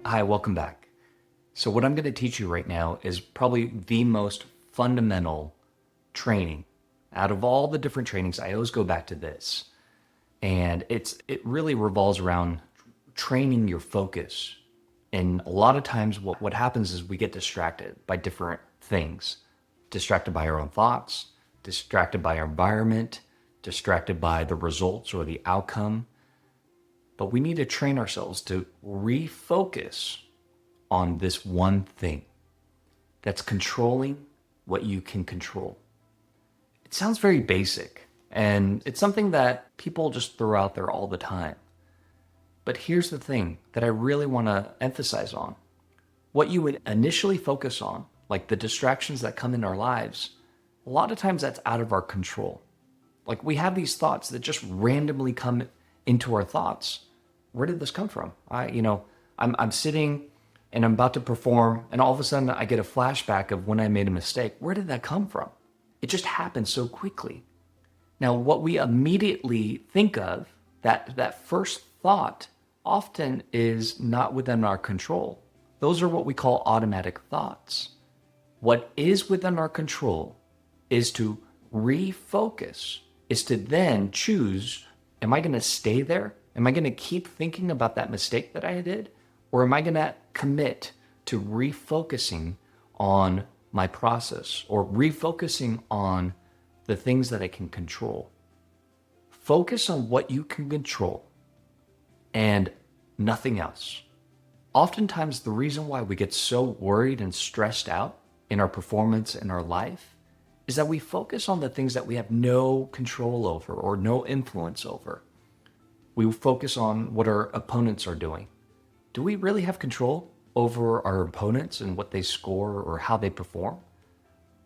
Hi, welcome back. So what I'm going to teach you right now is probably the most fundamental training. Out of all the different trainings, I always go back to this. And it really revolves around training your focus. And a lot of times what happens is we get distracted by different things. Distracted by our own thoughts, distracted by our environment, distracted by the results or the outcome. But we need to train ourselves to refocus on this one thing that's controlling what you can control. It sounds very basic, and it's something that people just throw out there all the time. But here's the thing that I really want to emphasize on. What you would initially focus on, like the distractions that come in our lives, a lot of times that's out of our control. Like we have these thoughts that just randomly come into our thoughts. Where did this come from? I'm sitting and I'm about to perform, and all of a sudden I get a flashback of when I made a mistake. Where did that come from? It just happened so quickly. Now, what we immediately think of, that first thought, often is not within our control. Those are what we call automatic thoughts. What is within our control is to refocus, is to then choose, am I going to stay there? Am I going to keep thinking about that mistake that I did? Or am I going to commit to refocusing on my process or refocusing on the things that I can control? Focus on what you can control and nothing else. Oftentimes, the reason why we get so worried and stressed out in our performance in our life is that we focus on the things that we have no control over or no influence over. We focus on what our opponents are doing. Do we really have control over our opponents and what they score or how they perform?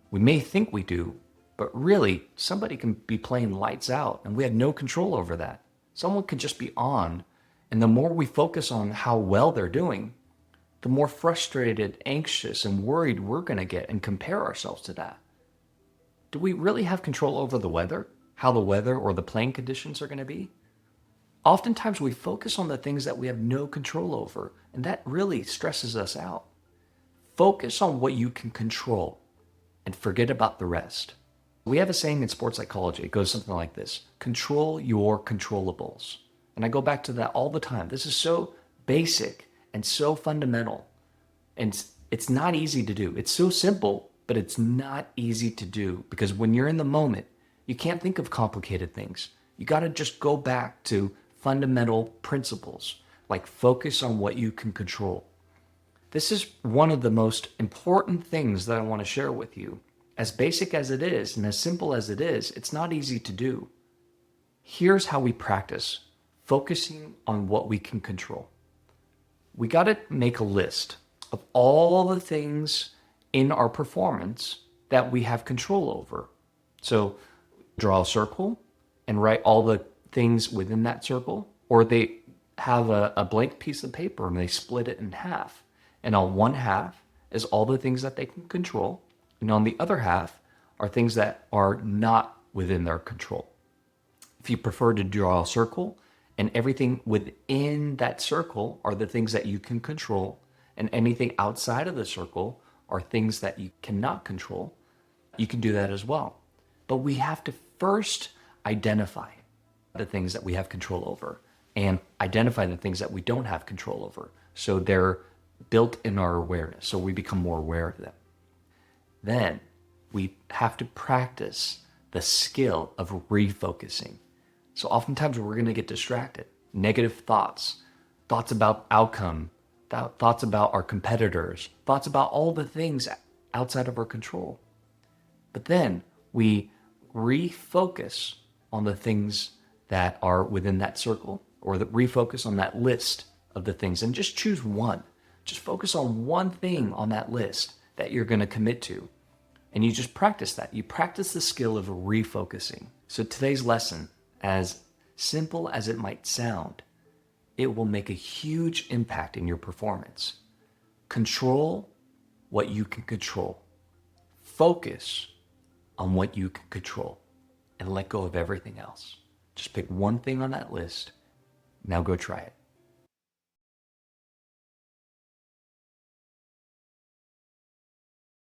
We may think we do, but really somebody can be playing lights out and we have no control over that. Someone could just be on, and the more we focus on how well they're doing, the more frustrated, anxious, and worried we're going to get and compare ourselves to that. Do we really have control over the weather? How the weather or the playing conditions are going to be? Oftentimes we focus on the things that we have no control over, and that really stresses us out. Focus on what you can control and forget about the rest. We have a saying in sports psychology. It goes something like this: control your controllables. And I go back to that all the time. This is so basic and so fundamental. And it's not easy to do. It's so simple, but it's not easy to do because when you're in the moment, you can't think of complicated things. You got to just go back to fundamental principles, like focus on what you can control. This is one of the most important things that I want to share with you. As basic as it is and as simple as it is, it's not easy to do. Here's how we practice focusing on what we can control. We got to make a list of all the things in our performance that we have control over. So draw a circle and write all the things within that circle, or they have a blank piece of paper and they split it in half. And on one half is all the things that they can control, and on the other half are things that are not within their control. If you prefer to draw a circle and everything within that circle are the things that you can control, and anything outside of the circle are things that you cannot control, you can do that as well. But we have to first identify the things that we have control over and identify the things that we don't have control over. So they're built in our awareness, so we become more aware of them. Then we have to practice the skill of refocusing. So oftentimes we're going to get distracted. Negative thoughts, thoughts about outcome, thoughts about our competitors, thoughts about all the things outside of our control. But then we refocus on the things that are within that circle, or refocus on that list of the things, and just choose one. Just focus on one thing on that list that you're going to commit to. And you just practice that. You practice the skill of refocusing. So today's lesson, as simple as it might sound, it will make a huge impact in your performance. Control what you can control. Focus on what you can control and let go of everything else. Just pick one thing on that list. Now go try it.